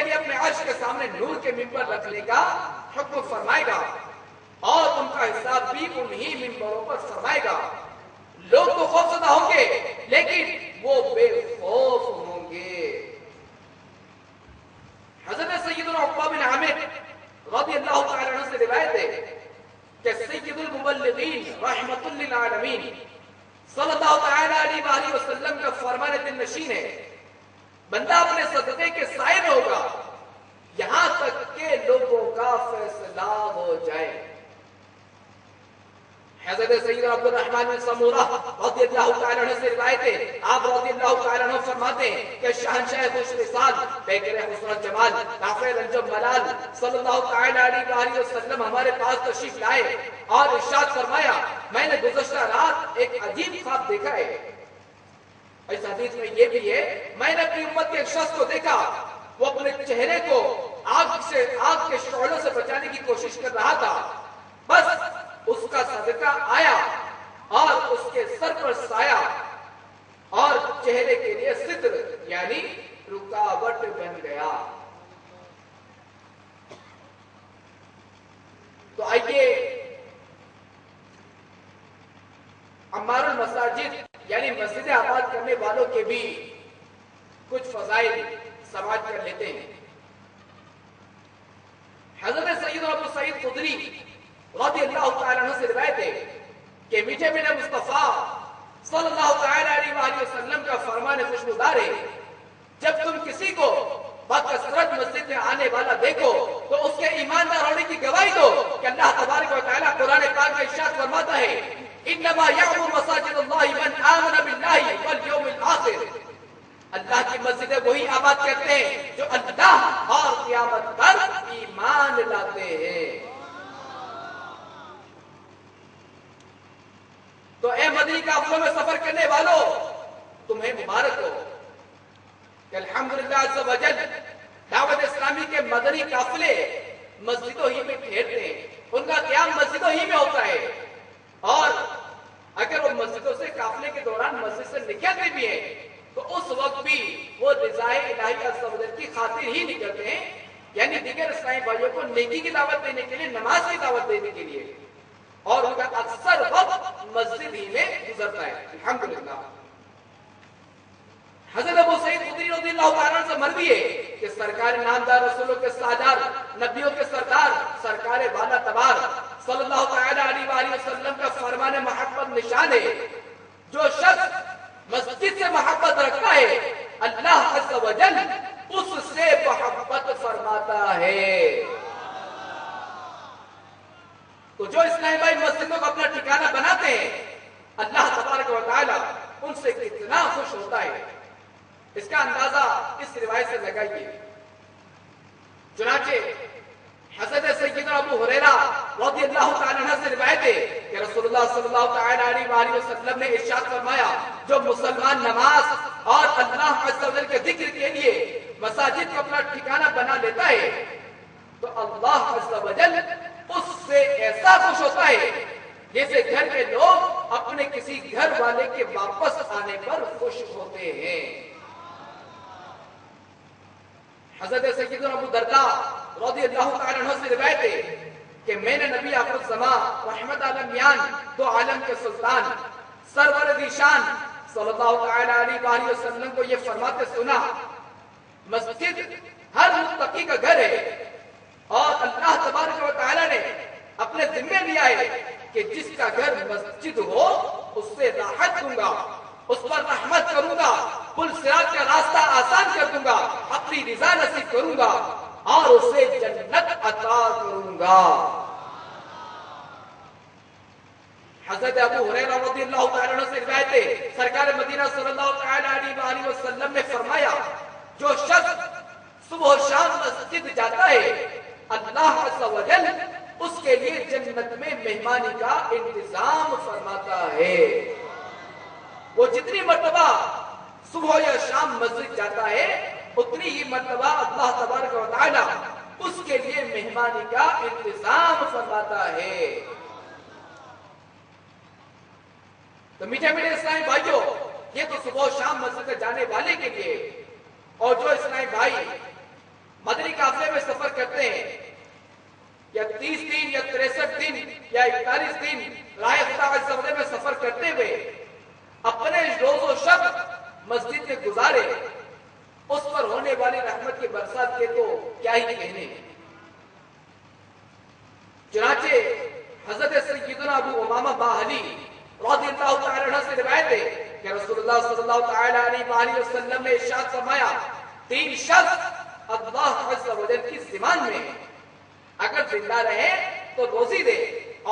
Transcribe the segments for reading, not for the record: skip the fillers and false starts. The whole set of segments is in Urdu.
لیے اپنے عرش کے سامنے نور کے منبر رکھنے کا حکم فرمائے گا اور ان کا حساب بھی انہی منبروں پر فرمائے گا. لوگ تو خوفزدہ ہوں گے لیکن وہ بے خوف ہوں گے. حضرت سیدنا عقبہ بن عامر رضی اللہ تعالی عنہ سے روایت ہے کہ سید المبلغین رحمت للعالمین صلی اللہ تعالی علیہ وآلہ وسلم کا فرمان دل نشین ہے. بندہ اپنے صدقے کے سائے میں ہوگا یہاں تک کہ لوگوں کا فیصلہ ہو جائے. حضرت سید عبد الرحمن بن سمورہ رضی اللہ تعالی عنہ سے روایت ہے آپ رضی اللہ تعالی عنہ فرماتے ہیں کہ شہنشاہ خوش رسال پیکر حسن جمال نافع رنجم ملال صلی اللہ تعالی علیہ وآلہ وسلم ہمارے پاس تشریف لائے اور ارشاد فرمایا میں نے گزشتہ رات ایک عجیب خواب دیکھا ہے. اس حدیث میں یہ بھی ہے میں نے اپنی امت کے ایک شخص کو دیکھا وہ اپنے چہرے کو آگ کے شعلوں سے بچانے کی کوشش کر رہا تھا. بس اس کا صدقہ آیا اور اس کے سر پر سایہ اور چہرے کے لیے ستر یعنی رکاوٹ بن گیا. تو آئیے عمار المساجد یعنی مسجد آباد کرنے والوں کے بھی کچھ فضائل سماعت کر لیتے ہیں. حضرت سید ابو سعید خدری رضی اللہ تعالی عنہ سے روایت ہے کہ میٹھے میٹھے مصطفیٰ صلی اللہ تعالی علیہ وآلہ وسلم کا فرمان خوشگوار ہے جب تم کسی کو بکثرت مسجد میں آنے والا دیکھو تو اس کے ایماندار ہونے کی گواہی دو کہ اللہ تبارک و تعالی قرآن پاک میں ارشاد فرماتا ہے انما یعمر مساجد اللہ من آمن باللہ والیوم الآخر. اللہ کی مسجدیں وہی آباد کرتے ہیں جو اللہ اور قیامت پر ایمان لاتے ہیں. تو اے مدنی قافلوں میں سفر کرنے والوں تمہیں مبارک ہو کہ الحمدللہ عز و جل دعوت اسلامی کے مدنی قافلے مسجدوں ہی میں ٹھہرتے ہیں. ان کا قیام مسجدوں ہی میں ہوتا ہے اور اگر وہ مسجدوں سے قافلے کے دوران مسجد سے نکلتے بھی ہیں تو اس وقت بھی وہ رضائے الہی عز و جل کی خاطر ہی نکلتے ہیں یعنی دیگر اسلامی بھائیوں کو نیکی کی دعوت دینے کے لیے نماز کی دعوت دینے کے لیے اور ان کا اکثر وقت مسجد ہی میں گزرتا ہے. الحمدللہ. حضرت ابو سعید خدری رضی اللہ تعالیٰ عنہ سے مروی ہے کہ سرکار نامدار رسولوں کے سردار نبیوں کے سردار سرکار بالا تبار صلی اللہ تعالی علیہ وآلہ وسلم کا فرمان محبت نشان ہے جو شخص مسجد سے محبت رکھتا ہے اللہ عز و جل اس سے محبت فرماتا ہے. تو جو اسلامی بھائی مسجدوں کو اپنا ٹھکانہ بناتے ہیں اللہ تبارک و تعالی ان سے کتنا خوش ہوتا ہے اس کا اندازہ اس روایت سے لگائیے. چنانچہ حضرت سیدنا ابو ہریرہ رضی اللہ تعالی عنہ سے روایت ہے کہ رسول اللہ صلی اللہ تعالی علیہ وآلہ وسلم نے ارشاد فرمایا جو مسلمان نماز اور اللہ عز و جل کے ذکر کے لیے مساجد کو اپنا ٹھکانہ بنا لیتا ہے تو اللہ عز و جل اس سے ایسا خوش ہوتا ہے جیسے گھر کے لوگ اپنے کسی گھر والے کے واپس آنے پر خوش ہوتے ہیں. حضرت سیدنا ابو درداء رضی اللہ تعالی عنہ سے روایت ہے کہ میں نے نبی آخر الزمان رحمت عالمیان دو عالم کے سلطان سرور ذیشان صلی اللہ تعالی علیہ وآلہ وسلم کو یہ فرماتے سنا مسجد ہر متقی کا گھر ہے اور اللہ تبارک و تعالی نے اپنے ذمہ لیا ہے کہ جس کا گھر مسجد ہو اس سے راحت دوں گا اس پر رحمت کروں گا پل صراط کا راستہ آسان کر دوں گا اپنی رضا نصیب کروں گا اور اسے جنت عطا کروں گا. حضرت ابو ہریرہ رضی اللہ تعالی عنہ سے روایت ہے سرکار مدینہ صلی اللہ تعالی علیہ وآلہ وسلم نے فرمایا جو شخص صبح و شام مسجد جاتا ہے اللہ عز و جل اس کے لیے جنت میں مہمانی کا انتظام فرماتا ہے. وہ جتنی مرتبہ صبح یا شام مسجد جاتا ہے اتنی ہی مرتبہ اللہ تبارک و تعالی اس کے لیے مہمانی کا انتظام فرماتا ہے. تو میٹھے میٹھے اسلامی بھائیوں یہ تو صبح و شام مسجد جانے والے کے لیے اور جو اسلامی بھائی مدنی یا 41 دن راہ خدا عز و جل میں سفر کرتے ہوئے اپنے روز و شب مسجد میں گزارے، اس پر ہونے والی رحمت کی برسات کے تو کیا ہی کہنے۔ چنانچہ حضرت سیدنا ابو امامہ باہلی رضی اللہ تعالی عنہ سے روایت ہے کہ رسول اللہ صلی اللہ تعالی علیہ وآلہ وسلم نے ارشاد فرمایا، 3 شخص اللہ عز و جل کی ذمہ میں ہیں، اگر زندہ رہے تو روزی دے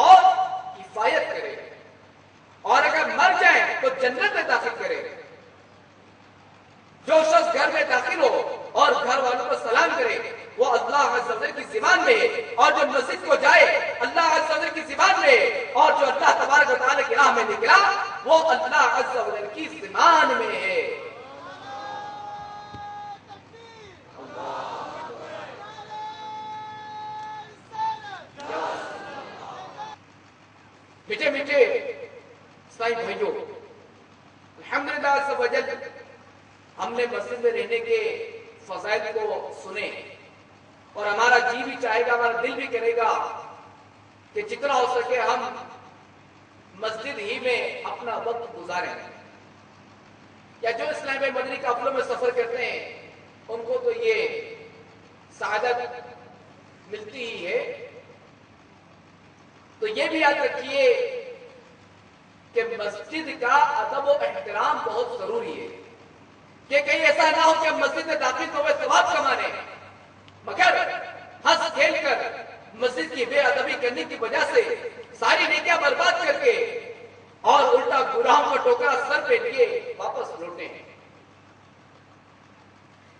اور کفایت کرے، اور اگر مر جائے تو جنت میں داخل کرے۔ جو شخص گھر میں داخل ہو اور گھر والوں کو سلام کرے وہ اللہ عز و جل کی زبان میں ہے، اور جو مسجد کو جائے اللہ عز و جل کی زبان میں ہے، اور جو اللہ تبارک و تعالی کی راہ میں نکلا وہ اللہ عز و جل کی زبان میں ہے۔ میٹھے میٹھے اسلامی بھائیوں، الحمدللہ عز و جل ہم نے مسجد میں رہنے کے فضائل کو سنے، اور ہمارا جی بھی چاہے گا، ہمارا دل بھی کرے گا کہ جتنا ہو سکے ہم مسجد ہی میں اپنا وقت گزاریں۔ یا جو اسلامی مدنی قافلوں میں سفر کرتے ہیں ان کو تو یہ سعادت ملتی ہی ہے، تو یہ بھی یاد رکھیے کہ مسجد کا ادب و احترام بہت ضروری ہے، کہ کہیں ایسا نہ ہو کہ ہم مسجد میں داخل ہوئے ثواب کمانے مگر ہنس کھیل کر مسجد کی بے ادبی کرنے کی وجہ سے ساری نیکیاں برباد کر کے اور الٹا گناہوں کا ٹوکرا سر پہ لیے واپس لوٹے ہیں۔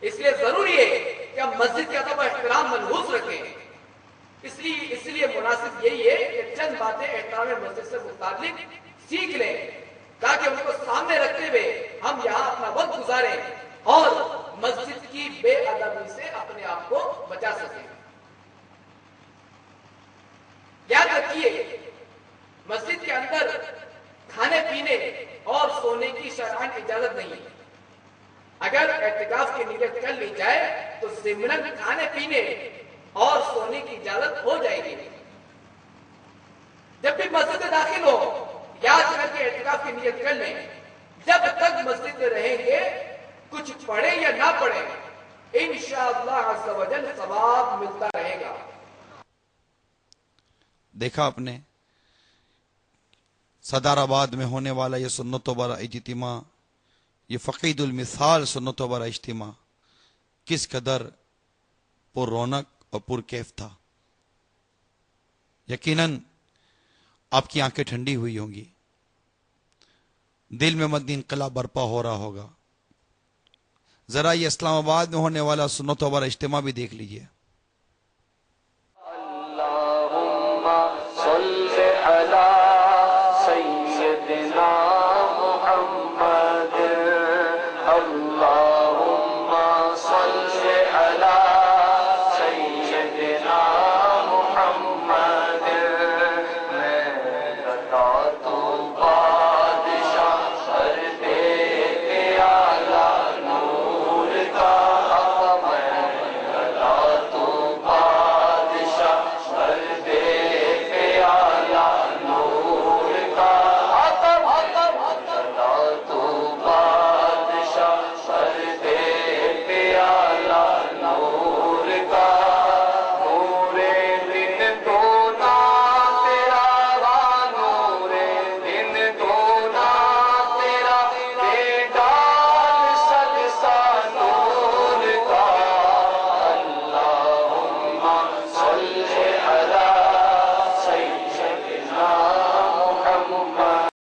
اس لیے ضروری ہے کہ ہم مسجد کے ادب و احترام ملحوظ رکھیں۔ اس لیے مناسب یہی ہے کہ چند باتیں احترام مسجد سے متعلق سیکھ لیں تاکہ ان کو سامنے رکھتے ہوئے ہم یہاں اپنا وقت گزاریں اور مسجد کی بے ادبی سے اپنے آپ کو بچا سکیں۔ یاد رکھیے مسجد کے اندر کھانے پینے اور سونے کی شرعاً اجازت نہیں ہے۔ اگر اعتکاف کی نیت کر لی جائے تو ضمناً کھانے پینے اور سونے کی اجازت ہو جائے گی۔ جب بھی مسجد میں داخل ہو یاد کر کے اعتکاف کی نیت کر لیں، جب تک مسجد میں رہیں گے کچھ پڑھے یا نہ پڑھے انشاءاللہ عز و جل ثواب ملتا رہے گا۔ دیکھا آپ نے صدر آباد میں ہونے والا یہ سنتوں برا اجتماع، یہ فقید المثال سنتوں برا اجتماع کس قدر پر رونق اور پر کیف تھا۔ یقیناً آپ کی آنکھیں ٹھنڈی ہوئی ہوں گی، دل میں مدنی انقلاب برپا ہو رہا ہوگا۔ ذرا یہ اسلام آباد میں ہونے والا سنتوں برا اجتماع بھی دیکھ لیجئے۔ اللہم صل علی سیدنا محمد، اللہم صل علی